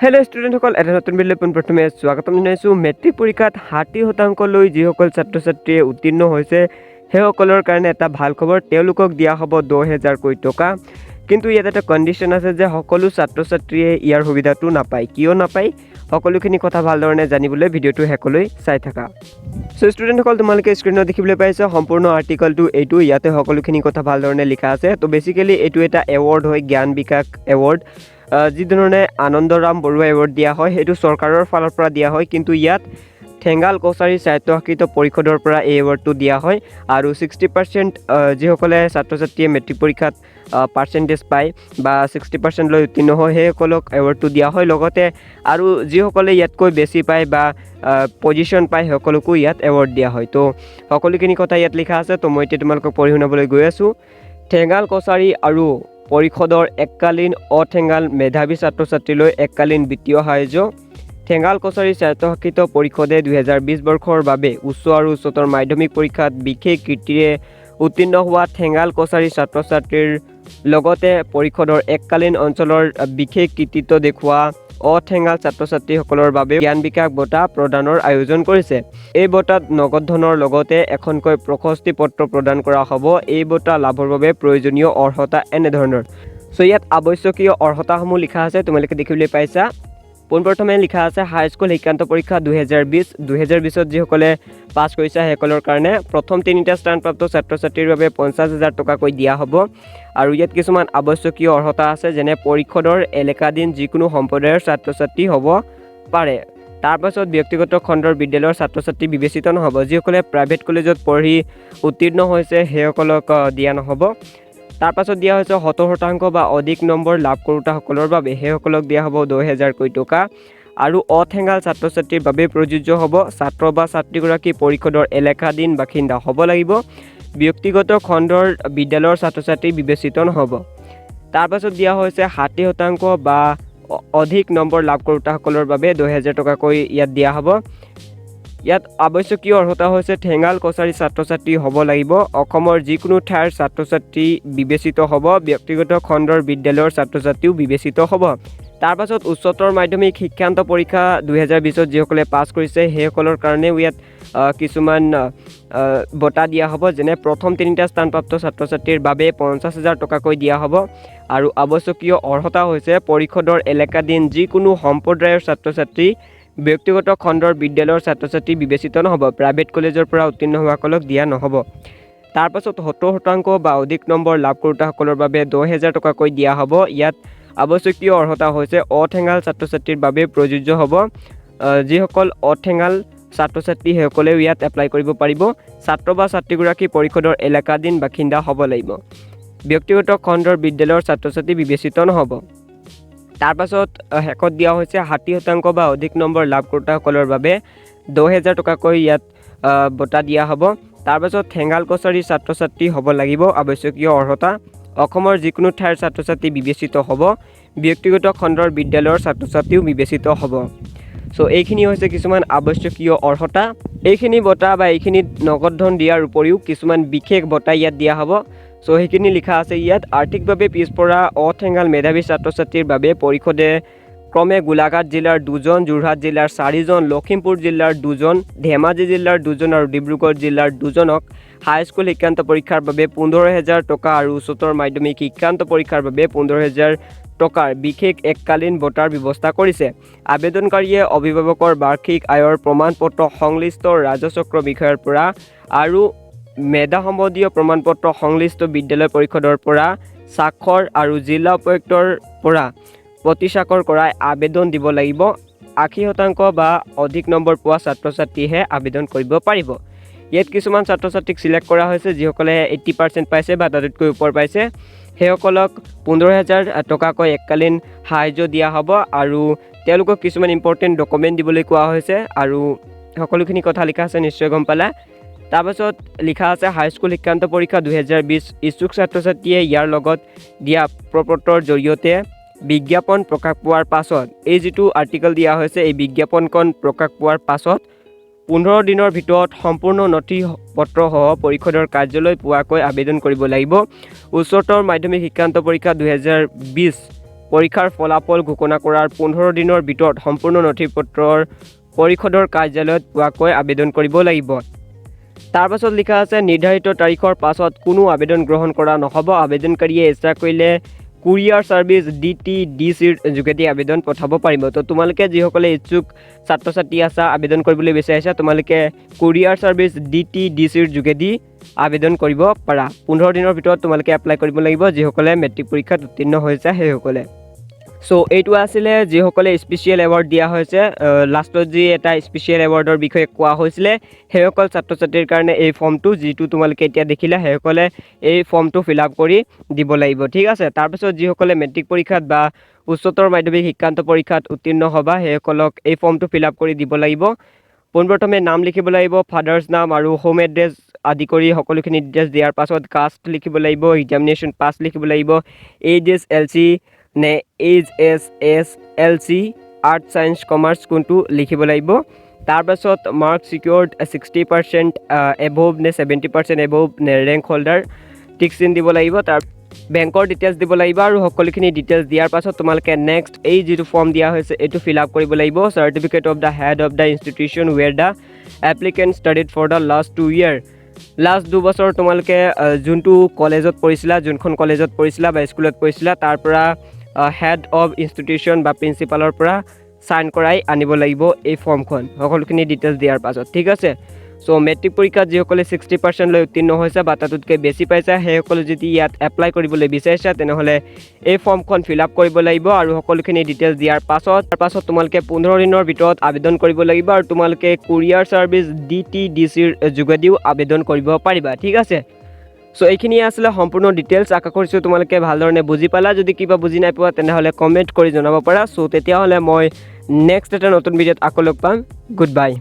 Hello student सकल এটা নতুন ভিডিঅ প্ৰথমে স্বাগতম জনাইছো মেট্ৰিক পৰীক্ষাত 60% লৈ যিসকল ছাত্ৰ ছাত্ৰীয়ে উত্তীৰ্ণ হৈছে হেসকলৰ কাৰণে এটা ভাল খবৰ তেওঁলোকক দিয়া হ'ব 2000 কোটি টকা কিন্তু ইয়াত এটা কন্ডিশন আছে যে সকলো ছাত্ৰ ছাত্ৰীয়ে ইয়াৰ সুবিধাটো নাপায় কিয় নাপায় সকলোখিনি কথা ভালদৰে জানিবলৈ ভিডিঅটো হেকলৈ চাই থাকা সো স্টুডেন্ট সকল তোমালোকে স্ক্ৰিনত দেখিবলৈ পাইছা সম্পূৰ্ণ আৰ্টিকলটো এইটো ইয়াতে সকলোখিনি কথা ভালদৰে লিখা আছে তো বেসিক্যালি এইটো এটা এৱাৰ্ড হয় জ্ঞান বিকাশ এৱাৰ্ড যি ধৰণে আনন্দৰাম বৰুৱা এৱাৰ্ড দিয়া হয় হেতু চৰকাৰৰ ফালৰ পৰা দিয়া হয় কিন্তু ইয়াত ঠেঙ্গাল কছাৰী স্বায়ত্তশাসিত পৰিষদৰ পৰা এই এৱাৰ্ডটো দিয়া হয় আৰু 60% যিসকলে ছাত্ৰ ছাত্ৰীয়ে মেট্ৰিক পৰীক্ষাত পাৰ্চেন্টেজ পায় বা 60% লৈ উত্তীৰ্ণ হয় হেসকলক এৱাৰ্ডটো দিয়া হয় লগতে আৰু যিসকলে ইয়াতকৈ বেছি পায় বা পজিশন পায় হেসকলকো ইয়াত এৱাৰ্ড দিয়া হয় তো সকলোখিনি কথা ইয়াত লিখা আছে তো মই এতিয়া তোমালোকক পঢ়ি শুনাবলৈ গৈ আছো ঠেঙ্গাল কছাৰী আৰু পৰিষদৰ এককালীন অঠেঙ্গাল মেধাবী ছাত্ৰ ছাত্ৰীলৈ এককালীন বিত্তীয় সাহায্য ঠেঙ্গাল কছাৰী স্বায়ত্তশাসিত পৰিষদে 2020 বৰ্ষৰ বাবে উচ্চ আৰু উচ্চতৰ মাধ্যমিক পৰীক্ষাত বিশেষ কৃতিৰে উত্তীৰ্ণ হোৱা ঠেঙ্গাল কছাৰী ছাত্ৰ ছাত্ৰীৰ লগতে পৰিষদৰ এককালীন অঞ্চলৰ বিশেষ কৃতিত্ব দেখুৱা অঠেঙ্গাল ছাত্ৰ ছাত্ৰীসকলৰ বাবে জ্ঞান বিকাশ বঁটা প্ৰদানৰ আয়োজন কৰিছে এই বঁটাত নগদ ধনৰ লগতে এখনকৈ প্ৰশস্তি পত্ৰ প্ৰদান কৰা হ'ব এই বঁটা লাভৰ বাবে প্ৰয়োজনীয় অৰ্হতা এনে ধৰণৰ সো ইয়াত আৱশ্যকীয় অৰ্হতাসমূহ লিখা আছে তোমালোকে দেখিবলৈ পাইছা পোনপ্ৰথমে লিখা আছে হাই স্কুল শিক্ষান্ত পৰীক্ষা 2020 ত যিসকলে পাছ কৰিছে হেকলৰ কাৰণে প্ৰথম তিনিটা স্থানপ্ৰাপ্ত ছাত্ৰ ছাত্ৰীৰ বাবে 50000 টকা কৈ দিয়া হ'ব আৰু ইয়াত কিছুমান আৱশ্যকীয় অৰ্হতা আছে যেনে পৰিষদৰ এলেকাধীন যিকোনো সম্প্ৰদায়ৰ ছাত্ৰ ছাত্ৰী হ'ব পাৰে তাৰ পাছত ব্যক্তিগত খণ্ডৰ বিদ্যালয়ৰ ছাত্ৰ ছাত্ৰী বিবেচিত নহ'ব যিসকলে প্ৰাইভেট কলেজত পঢ়ি উত্তীৰ্ণ হৈছে হেসকলক দিয়া নহ'ব তাৰ পাছত দিয়া হৈছে 70% বা অধিক নম্বৰ লাভ কৰোতাসকলৰ বাবে হেসকলক দিয়া হ'ব 2000 কোটি টকা আৰু অঠেঙ্গাল ছাত্ৰ ছাত্ৰীৰ বাবে প্ৰযোজ্য হ'ব ছাত্ৰ বা ছাত্ৰীগৰাকী পৰিষদৰ এলেকাধীন বাসিন্দা হ'ব লাগিব ব্যক্তিগত খণ্ডৰ বিদ্যালয়ৰ ছাত্ৰ ছাত্ৰী বিবেচিত নহ'ব তাৰ পাছত দিয়া হৈছে 60% বা অধিক নম্বৰ লাভ কৰোতাসকলৰ বাবে 2000 টকা কৈ ইয়াত দিয়া হ'ব ইয়াত আৱশ্যকীয় অৰ্হতা হৈছে ঠেঙ্গাল কছাৰী ছাত্ৰ ছাত্ৰী হ'ব লাগিব অসমৰ যিকোনো ঠাইৰ ছাত্ৰ ছাত্ৰী বিবেচিত হ'ব ব্যক্তিগত খণ্ডৰ বিদ্যালয়ৰ ছাত্ৰ ছাত্ৰীও বিবেচিত হ'ব তাৰ পাছত উচ্চতৰ মাধ্যমিক শিক্ষান্ত পৰীক্ষা 2020 ত যিসকলে পাছ কৰিছে হেসকলৰ কাৰণে ইয়াত কিছুমান বঁটা দিয়া হ'ব যেনে প্ৰথম তিনিটা স্থানপ্ৰাপ্ত ছাত্ৰ ছাত্ৰীৰ বাবে 50000 টকা কৈ দিয়া হ'ব আৰু আৱশ্যকীয় অৰ্হতা হৈছে পৰিষদৰ এলেকাধীন যিকোনো সম্প্ৰদায়ৰ ছাত্ৰ ছাত্ৰী ব্যক্তিগত খণ্ডৰ বিদ্যালয়ৰ ছাত্ৰ ছাত্ৰী বিবেচিত নহ'ব প্ৰাইভেট কলেজৰ পৰা উত্তীৰ্ণ হোৱাসকলক দিয়া নহ'ব তাৰ পাছত 70% বা অধিক নম্বৰ লাভ কৰোতাসকলৰ বাবে 10000 টকা কৈ দিয়া হ'ব ইয়াত আৱশ্যকীয় অৰ্হতা হৈছে অঠেঙ্গাল ছাত্ৰ ছাত্ৰীৰ বাবে প্ৰযোজ্য হ'ব যিসকল অঠেঙ্গাল ছাত্ৰ ছাত্ৰী হেসকলেও ইয়াত এপ্লাই কৰিব পাৰিব ছাত্ৰ বা ছাত্ৰীগৰাকী পৰিষদৰ এলেকাধীন বাসিন্দা হ'ব লাগিব ব্যক্তিগত খণ্ডৰ বিদ্যালয়ৰ ছাত্ৰ ছাত্ৰী বিবেচিত নহ'ব তাৰ পাছত হেকত দিয়া হৈছে 60% বা অধিক নম্বৰ লাভ কৰোতাসকলৰ বাবে 10000 টকা কৈ ইয়াত বঁটা দিয়া হ'ব তাৰ পাছত ঠেঙ্গাল কছাৰী ছাত্ৰ ছাত্ৰী হ'ব লাগিব আৱশ্যকীয় অৰ্হতা অসমৰ যিকোনো ঠাইৰ ছাত্ৰ ছাত্ৰী বিবেচিত হ'ব ব্যক্তিগত খণ্ডৰ বিদ্যালয়ৰ ছাত্ৰ ছাত্ৰীও বিবেচিত হ'ব সো এইখিনি হৈছে কিছুমান আৱশ্যকীয় অৰ্হতা এইখিনি বঁটা বা এইখিনি নগদ ধন দিয়াৰ উপৰিও কিছুমান বিশেষ বঁটা ইয়াত দিয়া হ'ব সো সেইখিনি লিখা আছে ইয়াত আৰ্থিকভাৱে পিছপৰা অঠেঙ্গাল মেধাবী ছাত্ৰ ছাত্ৰীৰ বাবে পৰিষদে ক্ৰমে গোলাঘাট জিলাৰ 2জন যোৰহাট জিলাৰ 4জন লখিমপুৰ জিলাৰ 2জন ধেমাজি জিলাৰ 2জন আৰু ডিব্ৰুগড় জিলাৰ 2জনক হাই স্কুল শিক্ষান্ত পৰীক্ষাৰ বাবে 15000 টকা আৰু উচ্চতৰ মাধ্যমিক শিক্ষান্ত পৰীক্ষাৰ বাবে 15000 টকাৰ বিশেষ এককালীন বঁটাৰ ব্যৱস্থা কৰিছে আবেদনকাৰীয়ে অভিভাৱকৰ বাৰ্ষিক আয়ৰ প্ৰমাণপত্ৰ সংশ্লিষ্ট ৰাজচক্ৰ বিষয়ৰ পৰা আৰু মেধা সম্বন্ধীয় প্ৰমাণপত্ৰ সংশ্লিষ্ট বিদ্যালয় পৰিষদৰ পৰা স্বাক্ষৰ আৰু জিলা উপায়ুক্তৰ পৰা প্ৰতিস্বাক্ষৰ কৰাই আবেদন দিব লাগিব 80% বা অধিক নম্বৰ পোৱা ছাত্ৰ ছাত্ৰীহে আবেদন কৰিব পাৰিব ইয়াত কিছুমান ছাত্ৰ ছাত্ৰীক সিলেক্ট কৰা হৈছে যিসকলে 80% পাইছে বা তাতকৈ ওপৰ পাইছে হেসকলক 15000 টকাকৈ এককালীন সাহায্য দিয়া হ'ব আৰু তেওঁলোকক কিছুমান ইম্পৰ্টেণ্ট ডকুমেণ্ট দিবলৈ কোৱা হৈছে আৰু সকলোখিনি কথা লিখা আছে নিশ্চয় গম পালা তাৰ পাছত লিখা আছে হাই স্কুল শিক্ষান্ত পৰীক্ষা 2020 ইচ্ছুক ছাত্ৰ ছাত্ৰীয়ে ইয়াৰ লগত দিয়া প্ৰপত্ৰৰ জৰিয়তে বিজ্ঞাপন প্ৰকাশ পোৱাৰ পাছত এই যিটো আৰ্টিকল দিয়া হৈছে এই বিজ্ঞাপনখন প্ৰকাশ পোৱাৰ পাছত 15 দিনৰ ভিতৰত সম্পূৰ্ণ নথি পত্ৰ সহ পৰিষদৰ কাৰ্যালয় পোৱাকৈ আবেদন কৰিব লাগিব উচ্চতৰ মাধ্যমিক শিক্ষান্ত পৰীক্ষা 2020 পৰীক্ষাৰ ফলাফল ঘোষণা কৰাৰ 15 দিনৰ ভিতৰত সম্পূৰ্ণ নথিপত্ৰৰ পৰিষদৰ কাৰ্যালয়ত পোৱাকৈ আবেদন কৰিব লাগিব। তাৰ পাছত লিখা আছে নিৰ্ধাৰিত তাৰিখৰ পাছত কোনো আবেদন গ্ৰহণ কৰা নহ'ব। আবেদনকাৰীয়ে ইচ্ছা কৰিলে কুৰিয়াৰ ছাৰ্ভিচ DTDCৰ যোগেদি আবেদন পঠাব পাৰিব। তো তোমালোকে যিসকলে ইচ্ছুক ছাত্ৰ ছাত্ৰী আছা আবেদন কৰিবলৈ বিচাৰিছা তোমালোকে কুৰিয়াৰ ছাৰ্ভিচ DTDCৰ যোগেদি আবেদন কৰিব পাৰা। 15 দিনৰ ভিতৰত তোমালোকে এপ্লাই কৰিব লাগিব যিসকলে মেট্ৰিক পৰীক্ষাত উত্তীৰ্ণ হৈছে সেইসকলে। সো এইটো আছিলে যিসকলে স্পেচিয়েল এৱাৰ্ড দিয়া হৈছে। লাষ্টত যি এটা স্পেচিয়েল এৱাৰ্ডৰ বিষয়ে কোৱা হৈছিলে সেইসকল ছাত্ৰ ছাত্ৰীৰ কাৰণে এই ফৰ্মটো যিটো তোমালোকে এতিয়া দেখিলা সেইসকলে এই ফৰ্মটো ফিল আপ কৰি দিব লাগিব। ঠিক আছে। তাৰপিছত যিসকলে মেট্ৰিক পৰীক্ষাত বা উচ্চতৰ মাধ্যমিক শিক্ষান্ত পৰীক্ষাত উত্তীৰ্ণ হ'বা সেইসকলক এই ফৰ্মটো ফিল আপ কৰি দিব লাগিব। পোনপ্ৰথমে নাম লিখিব লাগিব, ফাদাৰ্ছ নাম আৰু হোম এড্ৰেছ আদি কৰি সকলোখিনি ডিটেইলছ দিয়াৰ পাছত কাষ্ট লিখিব লাগিব, এক্সামিনেশ্যন পাছ লিখিব লাগিব, hsLC নে hsslc আৰ্ট ছায়েন্স কমাৰ্চ কোনটো লিখিব লাগিব। তাৰপাছত মাৰ্ক ছিকিউৰ্ড 60% এবভ নে 70% এবভ নে ৰেংক হোল্ডাৰ টিক চিন দিব লাগিব। তাৰ বেংকৰ ডিটেইলছ দিব লাগিব আৰু সকলোখিনি ডিটেইলছ দিয়াৰ পাছত তোমালোকে নেক্সট এই যিটো ফৰ্ম দিয়া হৈছে এইটো ফিল আপ কৰিব লাগিব। Certificate of the head of the institution where the applicant studied for the last 2 year। Last 2 বছৰ তোমালোকে যোনটো কলেজত পঢ়িছিলা যোনখন কলেজত পঢ়িছিলা বা স্কুলত পঢ়িছিলা তাৰ পৰা হেড অফ ইনষ্টিটিউশ্যন বা প্ৰিন্সিপালৰ পৰা সাইন কৰাই আনিব লাগিব এই ফৰ্মখন সকলোখিনি ডিটেইলছ দিয়াৰ পাছত। ঠিক আছে। সো মেট্ৰিক পৰীক্ষাত যিসকলে 60% লৈ উত্তীৰ্ণ হৈছে বা তাতোতকৈ বেছি পাইছা সেইসকলে যদি ইয়াত এপ্লাই কৰিবলৈ বিচাৰিছা তেনেহ'লে এই ফৰ্মখন ফিল আপ কৰিব লাগিব আৰু সকলোখিনি ডিটেইলছ দিয়াৰ পাছত তোমালোকে 15 দিনৰ ভিতৰত আবেদন কৰিব লাগিব আৰু তোমালোকে কুৰিয়াৰ ছাৰ্ভিচ DTDCৰ যোগেদিও আবেদন কৰিব পাৰিবা। ঠিক আছে। সো এইখিনি আছিলে সম্পূৰ্ণ ডিটেইলছ। আশা কৰিছোঁ তোমালোকে ভালধৰণে বুজি পালা। যদি কিবা বুজি নাই পোৱা তেনেহ'লে কমেণ্ট কৰি জনাব পাৰা। সো তেতিয়াহ'লে মই নেক্সট এটা নতুন ভিডিঅ'ত আকৌ লগ পাম। Good bye.